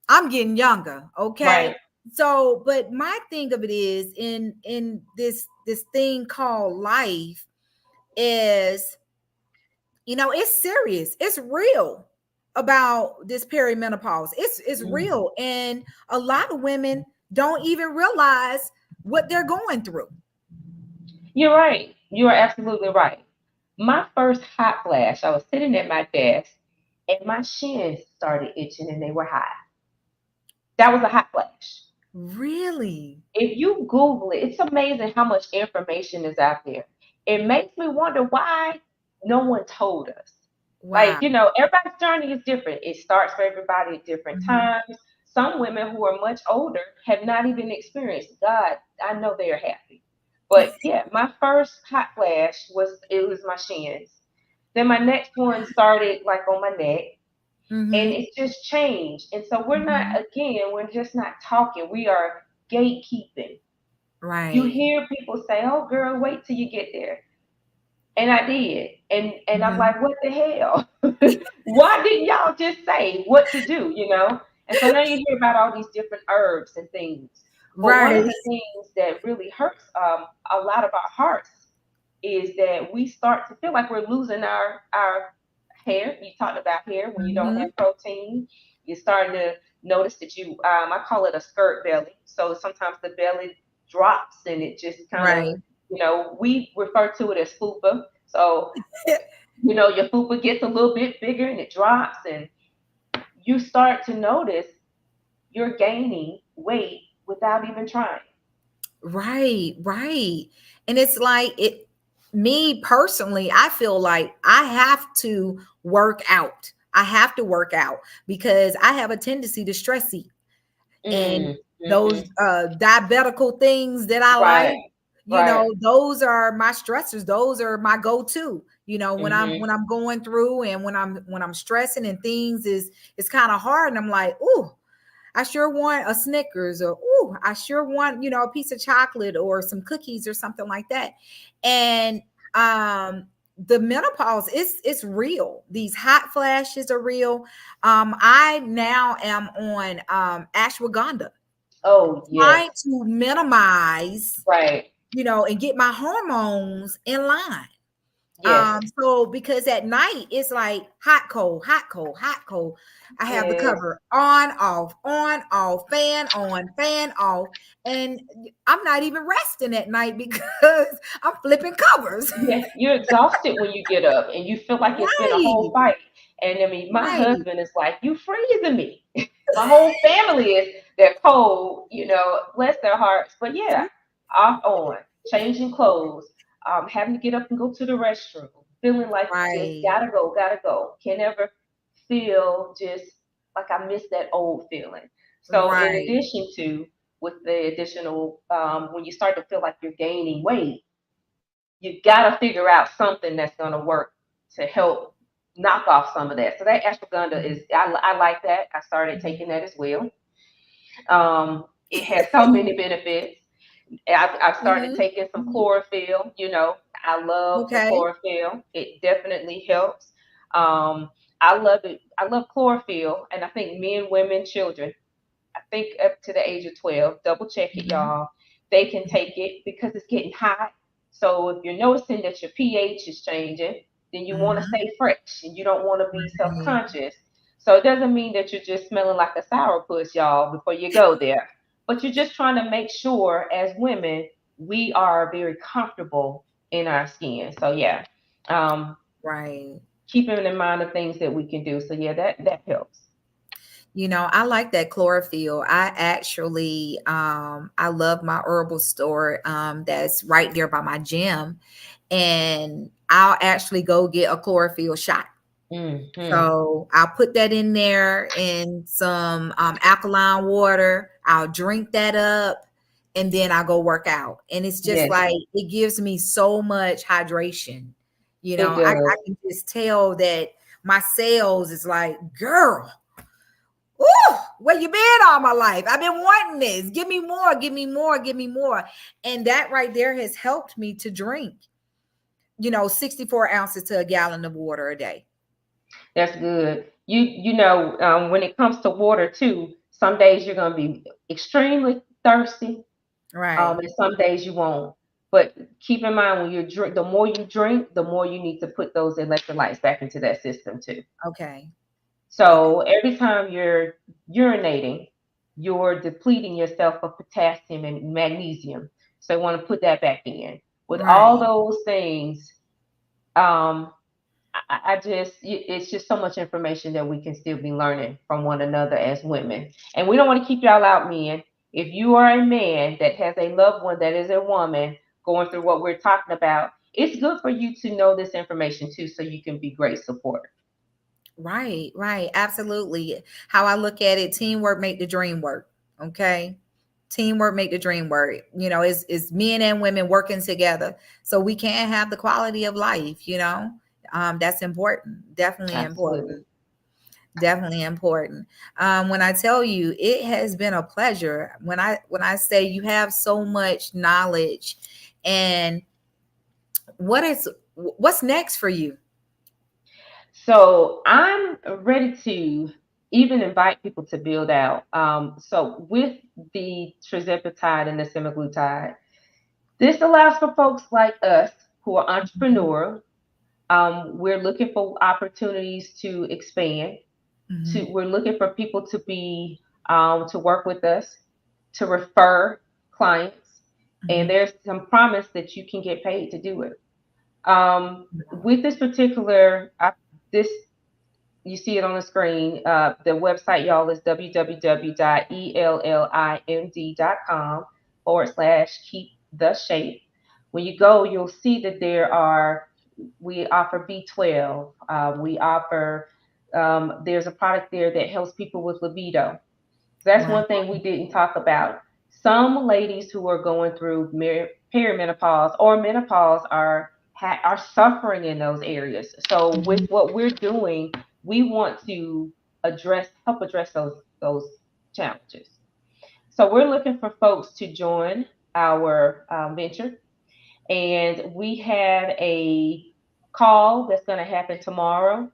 I'm getting younger. Okay.
right.
So, but my thing of it is in this thing called life is, it's serious. It's real about this perimenopause. It's
Mm.
real. And a lot of women don't even realize what they're going through.
You're right. You are absolutely right. My first hot flash, I was sitting at my desk and my shins started itching and they were hot. That was a hot flash.
Really?
If you Google it, it's amazing how much information is out there. It makes me wonder why no one told us.
Wow.
Everybody's journey is different. It starts for everybody at different
Mhm.
times. Some women who are much older have not even experienced God. I know they are happy. But yeah, my first hot flash was my shins. Then my next one started like on my neck and
Mhm.
it's just changed. And so
Mhm.
we're just not talking. We are gatekeeping. You
Right.
hear people say, "Oh, girl, wait till you get there," and I did, and I'm
Mhm.
like, "What the hell? Why didn't y'all just say what to do?" And so now you hear about all these different herbs and things. But one of
Right.
the things that really hurts a lot of our hearts is that we start to feel like we're losing our hair. You talked about hair when you don't
Mhm.
have protein. You're starting to notice that I call it a skirt belly. So sometimes the belly drops and it just kind of,
Right.
we refer to it as fupa. So, your fupa gets a little bit bigger and it drops and you start to notice you're gaining weight without even trying.
Right, right. And it's like me personally, I feel like I have to work out. I have to work out because I have a tendency to stress eat. And
Mm,
those
hmm
diabetical things that I like,
Right, Right.
those are my stressors. Those are my go-to, when i'm
Hmm.
when i'm going through, and when I'm stressing and things is it's kind of hard, and I'm like, ooh, I sure want a Snickers, or ooh, I sure want, a piece of chocolate or some cookies or something like that. And the menopause, it's real. These hot flashes are real. I now am on ashwagandha,
Oh, yes.
trying to minimize,
Right.
and get my hormones in line.
Yes.
So because at night it's like hot, cold, hot, cold, hot, cold. I have the
Yes.
cover on, off, fan on, fan off. And I'm not even resting at night because I'm flipping covers.
Yes, you're exhausted when you get up and you feel like it's been a whole
Right,
fight. And I mean, my
right,
husband is like, "You freezing me." My whole family is, they're cold, bless their hearts. But yeah, off on, changing clothes, having to get up and go to the restroom, feeling like you just
right,
gotta go, gotta go. Can never feel just like I miss that old feeling. So in
right,
addition to, with the additional, when you start to feel like you're gaining weight, you got to figure out something that's going to work to help knock off some of that. So that ashwagandha is, I like that. I started taking that as well. It has so many benefits. I've started
hmm
taking some
hmm
chlorophyll. I love the
okay.
chlorophyll. It definitely helps. I love it. I love chlorophyll, and I think men, women, children, I think up to the age of 12. Double check it,
hmm
y'all. They can take it because it's getting hot. So if you're noticing that your pH is changing, then you want to
hmm
stay fresh and you don't want to be
Right,
self-conscious. So it doesn't mean that you're just smelling like a sourpuss, y'all, before you go there. But you're just trying to make sure, as women, we are very comfortable in our skin. So yeah, um,
right.
keeping in mind the things that we can do. So yeah, that helps.
I like that chlorophyll. I actually, I love my herbal store, that's right there by my gym, and I'll actually go get a chlorophyll shot.
Hmm.
So I'll put that in there in some alkaline water. I'll drink that up, and then I'll go work out. And it's just
Yes,
like it gives me so much hydration.
it
I
does.
can just tell that my cells is like, girl, ooh, where you been all my life? I've been wanting this. Give me more, give me more, give me more. And that right there has helped me to drink, 64 ounces to a gallon of water a day.
That's good. When it comes to water too, some days you're gonna be extremely thirsty,
Right.
and some days you won't. But keep in mind, when you drink, the more you drink, the more you need to put those electrolytes back into that system too.
Okay. Okay.
So every time you're urinating, you're depleting yourself of potassium and magnesium. So you want to put that back in. With all
Right.
those things, um, I just, it's just so much information that we can still be learning from one another as women. And we don't want to keep y'all out, men. If you are a man that has a loved one that is a woman going through what we're talking about, it's good for you to know this information too, so you can be great support.
Right. Right. Absolutely. How I look at it, teamwork make the dream work. Okay. Teamwork make the dream work. It's men and women working together so we can have the quality of life. That's important. Definitely
Absolutely.
important. Definitely important. When I tell you, it has been a pleasure. When I say you have so much knowledge, and what's next for you?
So I'm ready to even invite people to build out. So with the trizepatide and the semaglutide, this allows for folks like us who are entrepreneurial. We're looking for opportunities to expand.
Mhm.
We're looking for people to be, to work with us, to refer clients, and
Mhm.
there's some promise that you can get paid to do it. With this particular, this, you see it on the screen. The website, y'all, is www.ellimd.com/keep the shape. When you go, you'll see that we offer B12. We offer, there's a product there that helps people with libido. That's
Wow.
one thing we didn't talk about. Some ladies who are going through perimenopause or menopause are suffering in those areas. So with what we're doing, we want to help address those challenges. So we're looking for folks to join our venture, and we have a call that's going to happen tomorrow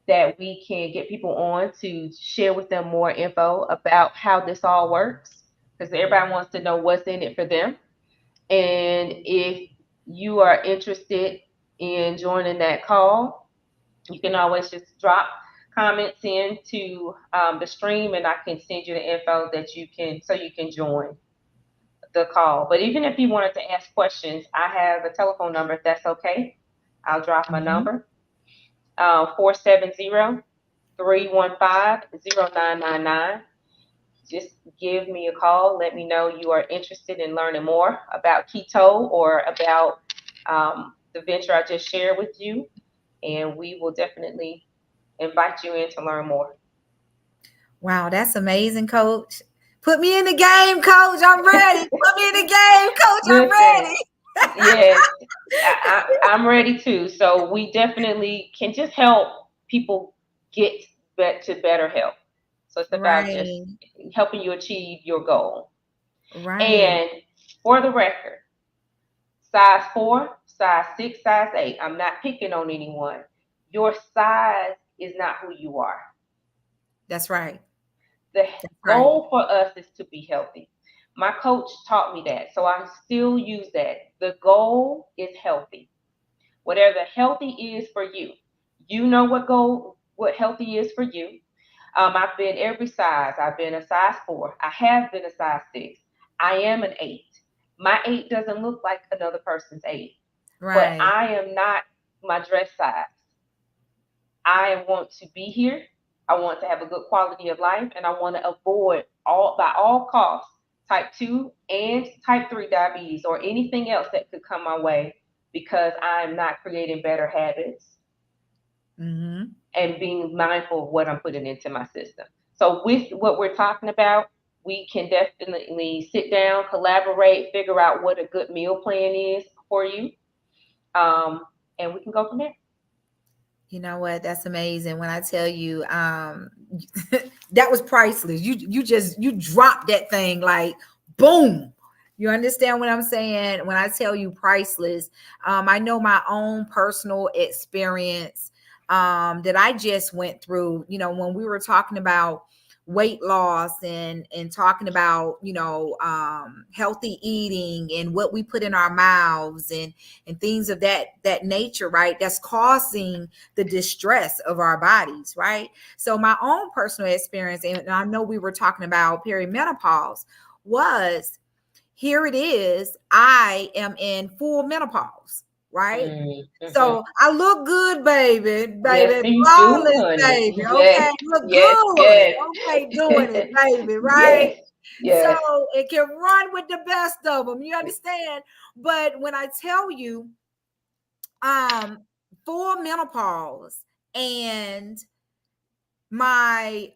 that we can get people on to share with them more info about how this all works, because everybody wants to know what's in it for them. And if you are interested in joining that call, you can always just drop comments into the stream, and I can send you the info that you can join the call. But even if you wanted to ask questions, I have a telephone number if that's okay. I'll drop my number, 470 315 Just give me a call. Let me know you are interested in learning more about keto or about the venture I just shared with you, and we will definitely invite you in to learn more.
Wow, that's amazing, Coach. Put me in the game, Coach. I'm ready. Put me in the game, Coach. I'm ready.
Yes, I'm ready too. So we definitely can just help people get to better health. So it's about just
Right.
helping you achieve your goal.
Right.
And for the record, size 4, size 6, size 8, I'm not picking on anyone. Your size is not who you are.
That's right.
The
That's right.
goal for us is to be healthy. My coach taught me that, so I still use that. The goal is healthy. Whatever healthy is for you, you know what healthy is for you. I've been every size. I've been a size 4. I have been a size 6. I am an 8. My 8 doesn't look like another person's 8, but
Right.
I am not my dress size. I want to be here. I want to have a good quality of life, and I want to avoid by all costs type 2 and type 3 diabetes or anything else that could come my way, because I'm not creating better habits and being mindful of what I'm putting into my system. So with what we're talking about, we can definitely sit down, collaborate, figure out what a good meal plan is for you, and we can go from there.
You know what? That's amazing. When I tell you, that was priceless. You dropped that thing like boom. You understand what I'm saying? When I tell you priceless, I know my own personal experience that I just went through. You know, when we were talking about weight loss and talking about healthy eating and what we put in our mouths and things of that nature, right? That's causing the distress of our bodies, right? So my own personal experience, and I know we were talking about perimenopause, was here it is. I am in full menopause, right?
Mm-hmm.
So I look good, baby,
Yes, you do,
flawless,
honey.
baby. Okay,
Yes,
look
yes,
good.
yes.
Okay, doing it, baby, right?
Yes,
So
yes.
it can run with the best of them. You understand? But when I tell you, full menopause and my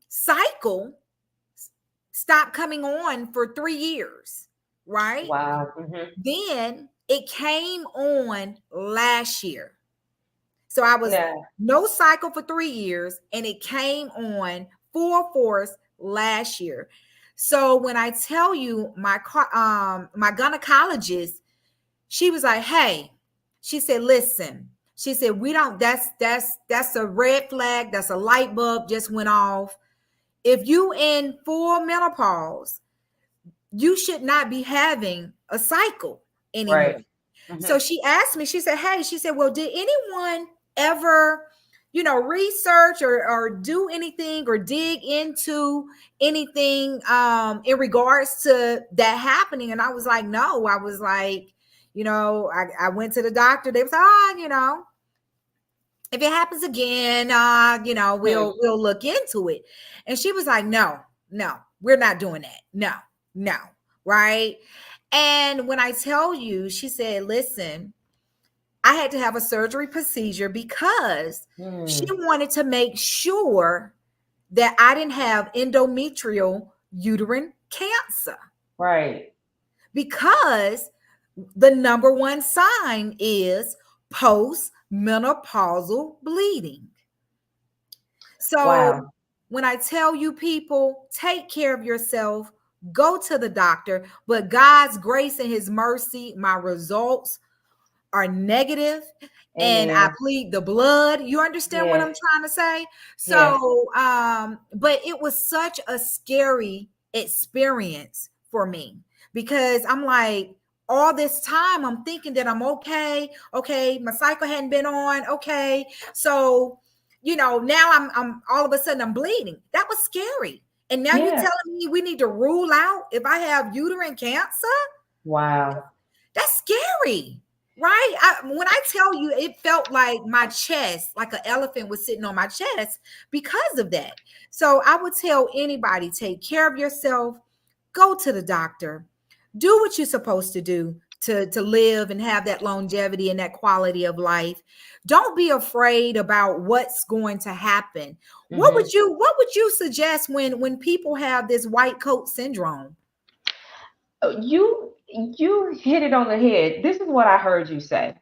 cycle stopped coming on for 3 years, right?
Wow. Mm-hmm.
Then it came on last year. So I was
No.
no cycle for 3 years, and it came on full force last year. So when I tell you my gynecologist, she was like, "Hey," she said, "Listen," she said, "We don't. That's a red flag. That's a light bulb just went off. If you in full menopause, you should not be having a cycle
Right.
anymore."
Mm-hmm.
So she asked me, she said, "Hey," she said, "well, did anyone ever, research or do anything or dig into anything in regards to that happening?" And I was like, "No." I was like, I went to the doctor. They was like, "Oh, if it happens again, we'll look into it." And she was like, "No, no, we're not doing that. No, no." Right. And when I tell you, she said, "Listen, I had to have a surgery procedure because she wanted to make sure that I didn't have endometrial uterine cancer."
Right.
because the number one sign is postmenopausal bleeding. So
Wow.
when I tell you, people, take care of yourself, go to the doctor, but God's grace and his mercy, my results are negative, and I
Amen.
plead the blood. You understand what I'm
Yes.
trying to say?
Yes.
So but it was such a scary experience for me, because I'm like, all this time I'm thinking that I'm okay, my cycle hadn't been on, okay, so now I'm all of a sudden I'm bleeding. That was scary. And now you
Yeah.
telling me we need to rule out if I have uterine cancer?
Wow.
That's scary, right? When I tell you, it felt like my chest, like an elephant was sitting on my chest because of that. So I would tell anybody, take care of yourself, go to the doctor, do what you're supposed to do to live and have that longevity and that quality of life. Don't be afraid about what's going to happen.
Hmm.
What would you suggest when people have this white coat syndrome?
You hit it on the head. This is what I heard you say.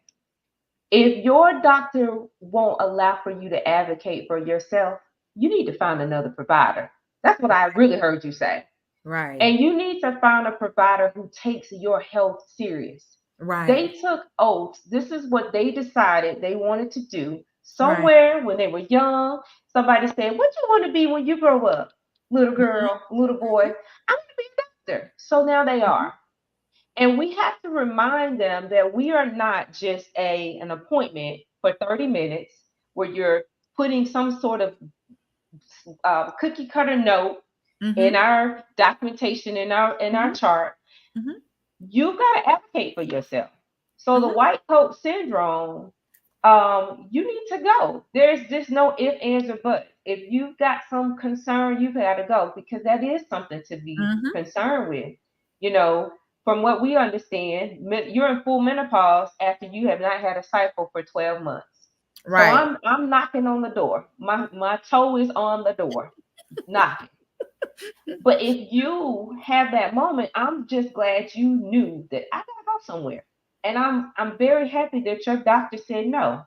If your doctor won't allow for you to advocate for yourself, you need to find another provider. That's what I really heard you say.
Right,
And you need to find a provider who takes your health serious.
right,
They took oaths. This is what they decided they wanted to do.
right.
Somewhere when they were young, somebody said, "What you want to be when you grow up?" Little
Mhm,
girl, little boy, "I'm going to be a doctor." So now they
mhm.
are. And we have to remind them that we are not just an appointment for 30 minutes where you're putting some sort of cookie cutter note in
Mhm,
our documentation in our
mhm,
chart.
mhm,
You've got to advocate for yourself. So the
mhm.
white coat syndrome, you need to go. There's just no if, ands, or buts. If you've got some concern, you've got to go because that is something to be
Mhm.
concerned with. You know, from what we understand, you're in full menopause after you have not had a cycle for 12 months. So
Right.
I'm knocking on the door. My toe is on the door, knocking. But if you have that moment, I'm just glad you knew that I gotta go somewhere. And I'm very happy that your doctor said no.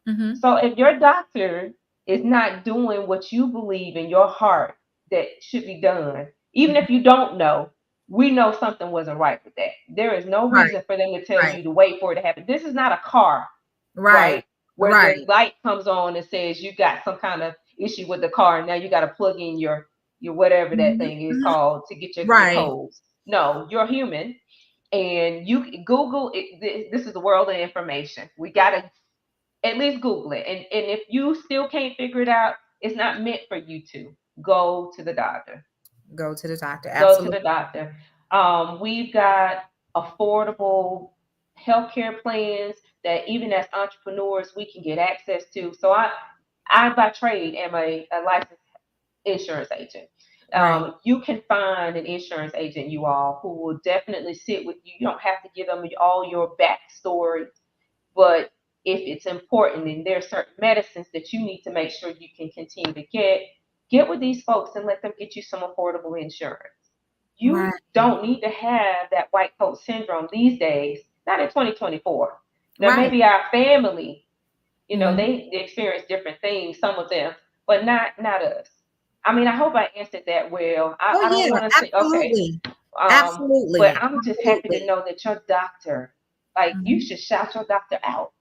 Mhm.
So if your doctor is not doing what you believe in your heart that should be done, even
Mhm.
if you don't know, we know something wasn't right with that. There is no
Right,
reason for them to tell
right,
you to wait for it to happen. This is not a car,
right,
right? Where the
right.
light comes on and says you got some kind of issue with the car and now you got to plug in your whatever that
Mhm,
thing is
mhm.
called to get your
Right.
codes. No, you're human and you Google it. This is the world of information. We got to at least Google it. And if you still can't figure it out, it's not meant for you to go to the doctor.
Go to the doctor.
Go to
Absolutely.
the doctor. We've got affordable healthcare plans that even as entrepreneurs we can get access to. So I by trade am a licensed insurance agent.
Right.
You can find an insurance agent, you all, who will definitely sit with you. You don't have to give them all your backstory, but if it's important and there are certain medicines that you need to make sure you can continue to get with these folks and let them get you some affordable insurance. You
Right.
don't need to have that white coat syndrome these days, not in 2024. Now,
Right.
maybe our family,
Mhm.
they experience different things, some of them, but not us. I mean, I hope I answered that well.
Oh
I don't
yeah,
want to say, okay,
absolutely.
but
Absolutely.
I'm just happy to
Absolutely.
know that your doctor, like, you
Mhm.
should shout your doctor out.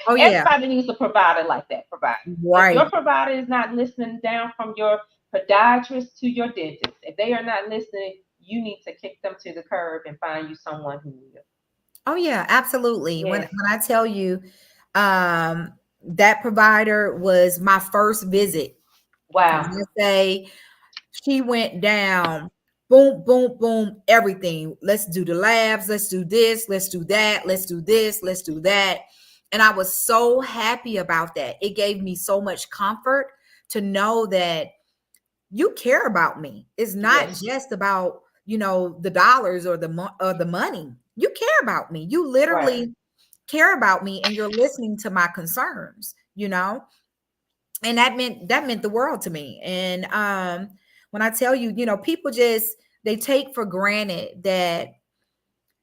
Oh yeah.
Everybody needs a provider like that provider. If
Right.
your provider is not listening down from your podiatrist to your dentist, if they are not listening, you need to kick them to the curb and find you someone who will.
Oh yeah, absolutely. When
Yes.
when I tell you, that provider was my first visit. When
Wow.
I say she went down, boom, boom, boom, everything. Let's do the labs, let's do this, let's do that, let's do this, let's do that. And I was so happy about that. It gave me so much comfort to know that you care about me. It's not
Yes.
just about, the dollars or the money. You care about me. You
Right.
literally care about me, and you're listening to my concerns, and that meant the world to me. And when I tell you, people just they take for granted that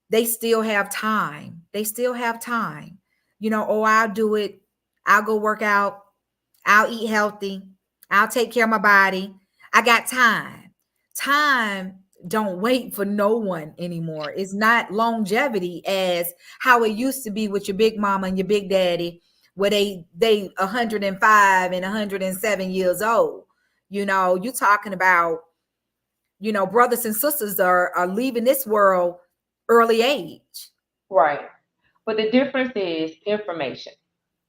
they still have time. They still have time. Oh, I'll do it. I'll go work out. I'll eat healthy. I'll take care of my body. I got time. Time don't wait for no one anymore. It's not longevity as how it used to be with your big mama and your big daddy, where they 105 and 107 years old. You talking about, brothers and sisters are leaving this world early age.
Right. But the difference is information.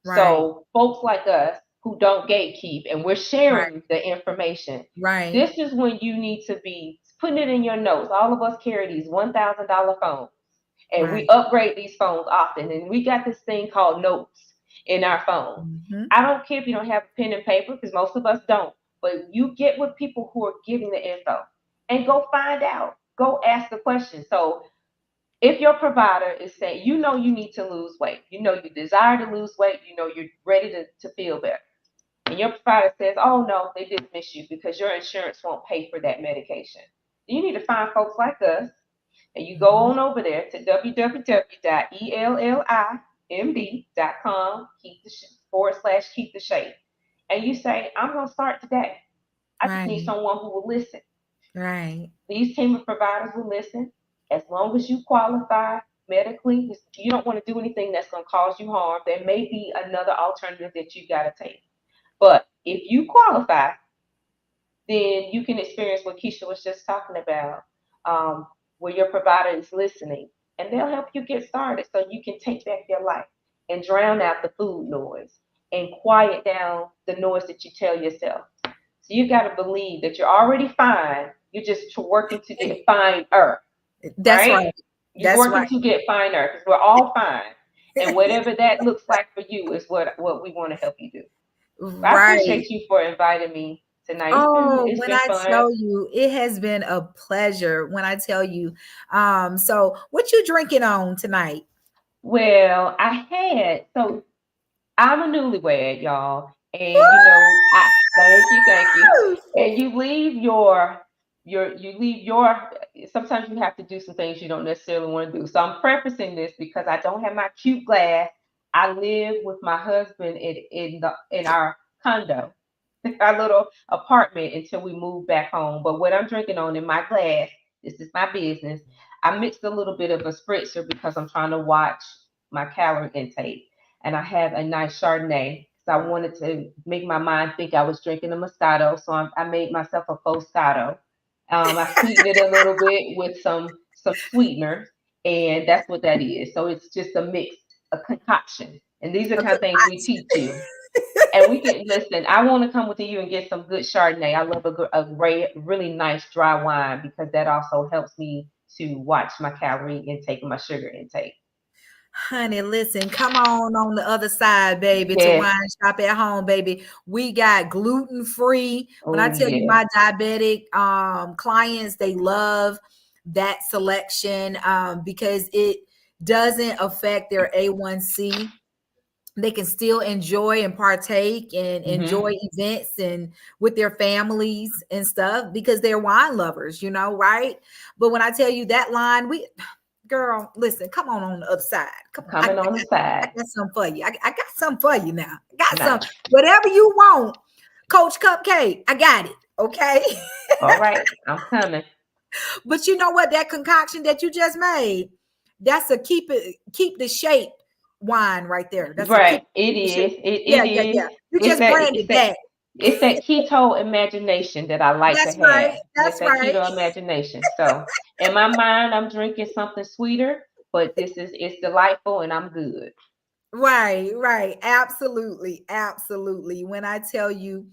Right,
So folks like us who don't gatekeep and we're
right,
sharing the information,
right,
this is when you need to be putting it in your notes. All of us carry these $1,000 phones and we
right.
upgrade these phones often. And we got this thing called notes in our phone.
Hmm.
I don't care if you don't have a pen and paper because most of us don't, but you get with people who are giving the info and go find out. Go ask the question. So if your provider is saying, you need to lose weight, you desire to lose weight, you're ready to feel better, and your provider says, oh no, they dismiss you because your insurance won't pay for that medication, you need to find folks like us, and you go
Hmm.
on over there to www.ellimd.com, keep the shape, and you say, I'm going to start today. I just need
Right,
someone who will listen.
right.
These team of providers will listen as long as you qualify medically. You don't want to do anything that's going to cause you harm. There may be another alternative that you got to take. But if you qualify, then you can experience what Keisha was just talking about, um, where your provider is listening and they'll help you get started so you can take back your life and drown out the food noise and quiet down the noise that you tell yourself. So you got to believe that you're already fine. You're just working to get finer,
That's
right?
right.
You're
That's
working
right.
to get finer because we're all fine. And whatever that looks like for you is what we want to help you do. I
Right.
appreciate you for inviting me tonight.
Oh,
It's
when
been
I
fun.
tell you, it has been a pleasure when I tell you. So what you drinking on tonight?
Well, so I'm a newlywed, y'all, and I thank you,
Woo!
and you leave your. Sometimes you have to do some things you don't necessarily want to do. So I'm prefacing this because I don't have my cute glass. I live with my husband in our condo, our little apartment until we move back home. But what I'm drinking on in my glass, this is my business. I mixed a little bit of a spritzer because I'm trying to watch my calorie intake, and I have a nice Chardonnay. So I wanted to make my mind think I was drinking a Moscato, so I made myself a Foscato. I sweetened it a little bit with some sweetener, and that's what that is. So it's just a mix, a concoction, and these are
A
kind of things we teach
concoction.
you. And we can listen. I want to come with you and get some good Chardonnay. I love really nice dry wine because that also helps me to watch my calorie intake and my sugar intake.
Honey, listen, come on the other side, baby, to
Yes.
Wine Shop at Home, baby. We got gluten free. When I
Oh
tell you
yes.
my diabetic clients, they love that selection because it doesn't affect their A1C. They can still enjoy and partake and enjoy
Hmm.
events and with their families and stuff because they're wine lovers, right? But when I tell you that line, girl, listen, come on the other side. Come on,
Coming on the
I
side.
got something for you. I got something for you now. I got some,
Nice.
whatever you want, Coach Cupcake. I got it. Okay.
All right. I'm coming.
But you know what? That concoction that you just made, that's a keep the shape wine right there. That's a
Right. It
keep the shape.
is.
Yeah,
It
yeah, yeah.
is.
You
It's
just
that
branded
it's that
that.
it's that keto imagination that I like to
That's right.
have. It's
That's
that
right.
keto imagination. So in my mind, I'm drinking something sweeter, but it's delightful and I'm good.
Right, right. Absolutely. Absolutely. When I tell you,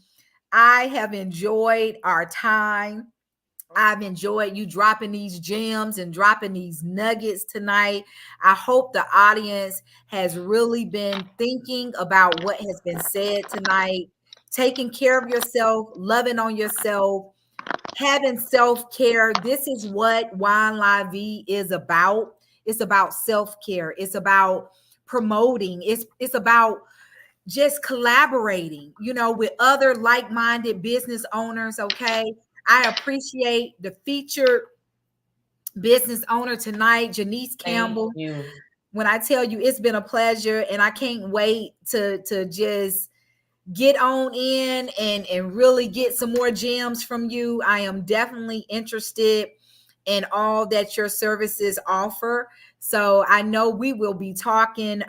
I have enjoyed our time. I've enjoyed you dropping these gems and dropping these nuggets tonight. I hope the audience has really been thinking about what has been said tonight, taking care of yourself, loving on yourself, having self-care. This is what Wine La Vie is about. It's about self-care. It's about promoting. It's about just collaborating, with other like-minded business owners. Okay. I appreciate business owner tonight, Janice
Thank
Campbell.
you.
When I tell you it's been a pleasure, and I can't wait to just get on in and really get some more gems from you. I am definitely interested in all that your services offer. So I know we will be talking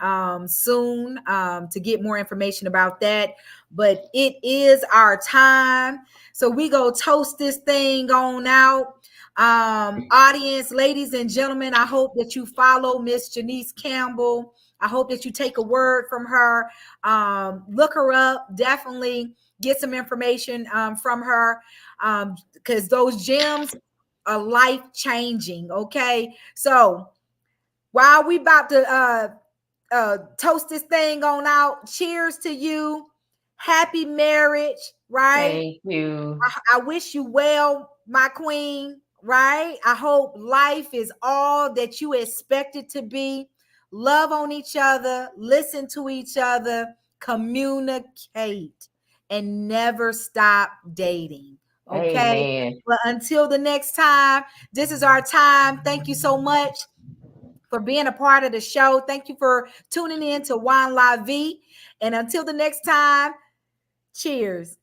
soon to get more information about that. But it is our time. So we go toast this thing on out. Audience, ladies and gentlemen, I hope that you follow Miss Janice Campbell. I hope that you take a word from her. Look her up. Definitely get some information from her, because those gems are life changing. Okay, so while we about to toast this thing on out, cheers to you. Happy marriage, right?
Thank you.
I wish you well, my queen, right? I hope life is all that you expect it to be. Love on each other, listen to each other, communicate, and never stop dating. Okay.
Amen.
Well, until the next time, this is our time. Thank you so much for being a part of the show. Thank you for tuning in to Wine La Vie. And until the next time, cheers.